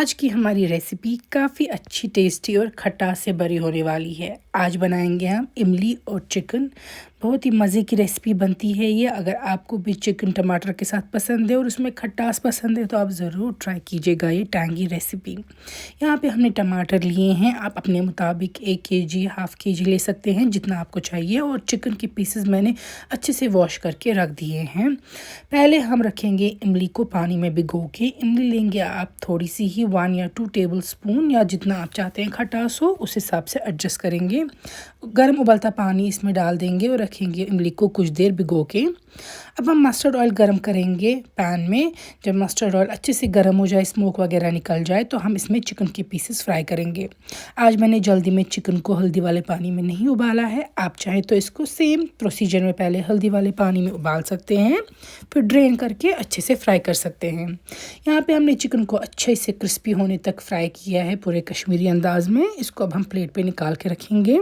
आज की हमारी रेसिपी काफ़ी अच्छी, टेस्टी और खटास से भरी होने वाली है। आज बनाएंगे हम इमली और चिकन। बहुत ही मज़े की रेसिपी बनती है ये। अगर आपको भी चिकन टमाटर के साथ पसंद है और उसमें खटास पसंद है तो आप ज़रूर ट्राई कीजिएगा ये टैंगी रेसिपी। यहाँ पे हमने टमाटर लिए हैं, आप अपने मुताबिक 1 केजी, हाफ़ केजी ले सकते हैं जितना आपको चाहिए। और चिकन के पीसेस मैंने अच्छे से वॉश करके रख दिए हैं। पहले हम रखेंगे इमली को पानी में भिगो के। इमली लेंगे आप थोड़ी सी ही 1 या 2 टेबल स्पून, या जितना आप चाहते हैं खटास हो उस हिसाब से एडजस्ट करेंगे। गर्म उबलता पानी इसमें डाल देंगे और रखेंगे इमली को कुछ देर भिगो के। अब हम मस्टर्ड ऑयल गरम करेंगे पैन में। जब मस्टर्ड ऑयल अच्छे से गर्म हो जाए, स्मोक वगैरह निकल जाए, तो हम इसमें चिकन के पीसेस फ्राई करेंगे। आज मैंने जल्दी में चिकन को हल्दी वाले पानी में नहीं उबाला है। आप चाहें तो इसको सेम प्रोसीजर में पहले हल्दी वाले पानी में उबाल सकते हैं, फिर ड्रेन करके अच्छे से फ्राई कर सकते हैं। यहाँ पे हमने चिकन को अच्छे से क्रिस्पी होने तक फ्राई किया है पूरे कश्मीरी अंदाज में। इसको अब हम प्लेट पे निकाल के रखेंगे।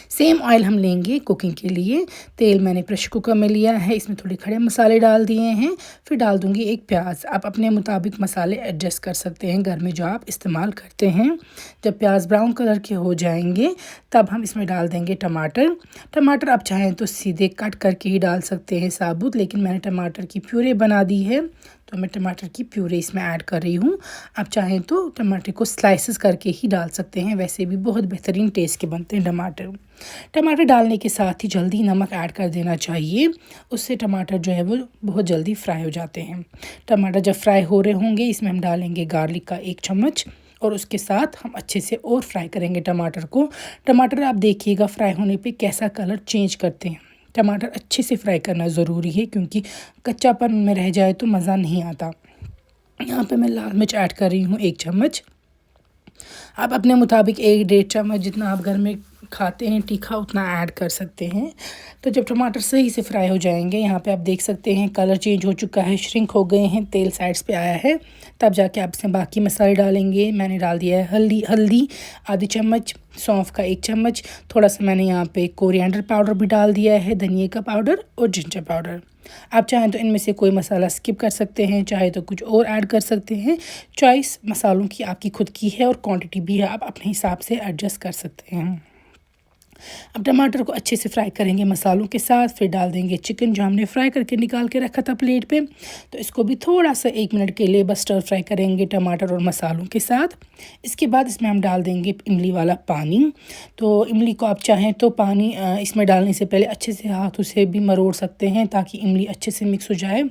सेम ऑयल हम लेंगे कुकिंग के लिए। तेल मैंने प्रेशर कुकर में लिया है, इसमें थोड़े खड़े मसाले डाल दिए हैं। फिर डाल दूंगी 1 प्याज। आप अपने मुताबिक मसाले एडजस्ट कर सकते हैं घर में जो आप इस्तेमाल करते हैं। जब प्याज ब्राउन कलर के हो जाएंगे तब हम इसमें डाल देंगे टमाटर। टमाटर आप चाहें तो सीधे कट करके ही डाल सकते हैं साबुत, लेकिन मैंने टमाटर की प्यूरी बना दी है तो मैं टमाटर की प्यूरी इसमें ऐड कर रही हूँ। आप चाहें तो टमाटर को स्लाइसेस करके ही डाल सकते हैं, वैसे भी बहुत बेहतरीन टेस्ट के बनते हैं टमाटर। टमाटर डालने के साथ ही जल्दी नमक ऐड कर देना चाहिए, उससे टमाटर जो है वो बहुत जल्दी फ्राई हो जाते हैं। टमाटर जब फ्राई हो रहे होंगे इसमें हम डालेंगे गार्लिक का 1 चम्मच और उसके साथ हम अच्छे से और फ्राई करेंगे टमाटर को। टमाटर आप देखिएगा फ्राई होने पे कैसा कलर चेंज करते हैं। टमाटर अच्छे से फ्राई करना ज़रूरी है क्योंकि कच्चापन में रह जाए तो मज़ा नहीं आता। यहाँ पे मैं लाल मिर्च ऐड कर रही हूँ 1 चम्मच। आप अपने मुताबिक 1-1.5 चम्मच जितना आप घर में खाते हैं तीखा उतना ऐड कर सकते हैं। तो जब टमाटर सही से फ्राई हो जाएंगे, यहाँ पे आप देख सकते हैं कलर चेंज हो चुका है, श्रिंक हो गए हैं, तेल साइड्स पे आया है, तब जाके आप इसमें बाकी मसाले डालेंगे। मैंने डाल दिया है हल्दी आधी चम्मच, सौंफ का 1 चम्मच, थोड़ा सा मैंने यहाँ पे कोरिएंडर पाउडर भी डाल दिया है, धनिया का पाउडर और जिंजर पाउडर। आप चाहें तो इनमें से कोई मसाला स्किप कर सकते हैं, चाहे तो कुछ और ऐड कर सकते हैं। चॉइस मसालों की आपकी खुद की है और क्वांटिटी भी है, आप अपने हिसाब से एडजस्ट कर सकते हैं। अब टमाटर को अच्छे से फ्राई करेंगे मसालों के साथ, फिर डाल देंगे चिकन जो हमने फ्राई करके निकाल के रखा था प्लेट पे। तो इसको भी थोड़ा सा 1 मिनट के लिए बस स्टर फ्राई करेंगे टमाटर और मसालों के साथ। इसके बाद इसमें हम डाल देंगे इमली वाला पानी। तो इमली को आप चाहें तो पानी इसमें डालने से पहले अच्छे से हाथों से भी मरोड़ सकते हैं ताकि इमली अच्छे से मिक्स हो जाए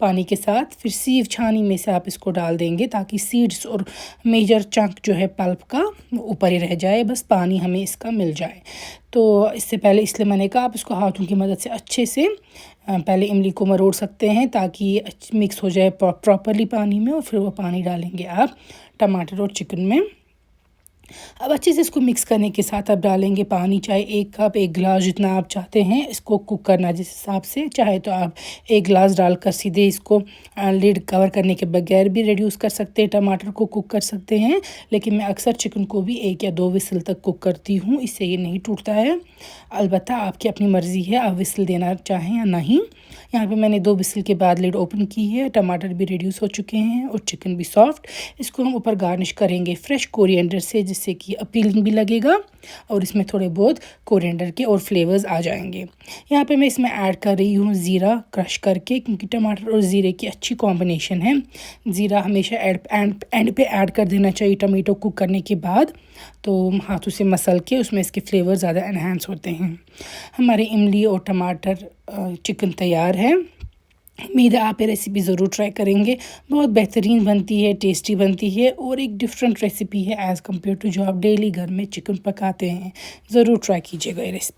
पानी के साथ। फिर सीव छानी में से आप इसको डाल देंगे ताकि सीड्स और मेजर चंक जो है पल्प का ऊपर ही रह जाए, बस पानी हमें इसका मिल जाए। तो इससे पहले इसलिए मैंने कहा आप इसको हाथों की मदद से अच्छे से पहले इमली को मरोड़ सकते हैं ताकि मिक्स हो जाए प्रॉपरली पानी में, और फिर वो पानी डालेंगे आप टमाटर और चिकन में। अब अच्छे से इसको मिक्स करने के साथ अब डालेंगे पानी, चाहे 1 कप 1 गिलास जितना आप चाहते हैं इसको कुक करना जिस हिसाब से। चाहे तो आप 1 गिलास डालकर सीधे इसको लिड कवर करने के बगैर भी रिड्यूस कर सकते हैं, टमाटर को कुक कर सकते हैं। लेकिन मैं अक्सर चिकन को भी 1 या 2 विसल तक कुक करती हूँ, इससे ये नहीं टूटता है। अलबत्ता आपकी अपनी मर्ज़ी है, आप विसल देना चाहें या नहीं। यहाँ पे मैंने 2 विसल के बाद लिड ओपन की है, टमाटर भी रिड्यूस हो चुके हैं और चिकन भी सॉफ्ट। इसको हम ऊपर गार्निश करेंगे फ्रेश कोरिएंडर से, जिससे कि अपीलिंग भी लगेगा और इसमें थोड़े बहुत कोरिएंडर के और फ्लेवर्स आ जाएंगे। यहाँ पे मैं इसमें ऐड कर रही हूँ ज़ीरा क्रश करके, क्योंकि टमाटर और ज़ीरे की अच्छी कॉम्बिनेशन है। ज़ीरा हमेशा एंड पे ऐड कर देना चाहिए टमाटो कुक करने के बाद, तो हाथों से मसल के उसमें इसके फ्लेवर ज़्यादा एनहांस होते हैं। हमारे इमली और टमाटर चिकन तैयार है। उम्मीद है आप ये रेसिपी ज़रूर ट्राई करेंगे। बहुत बेहतरीन बनती है, टेस्टी बनती है और एक डिफरेंट रेसिपी है एज़ कम्पेयर टू जो आप डेली घर में चिकन पकाते हैं। ज़रूर ट्राई कीजिएगा ये रेसिपी।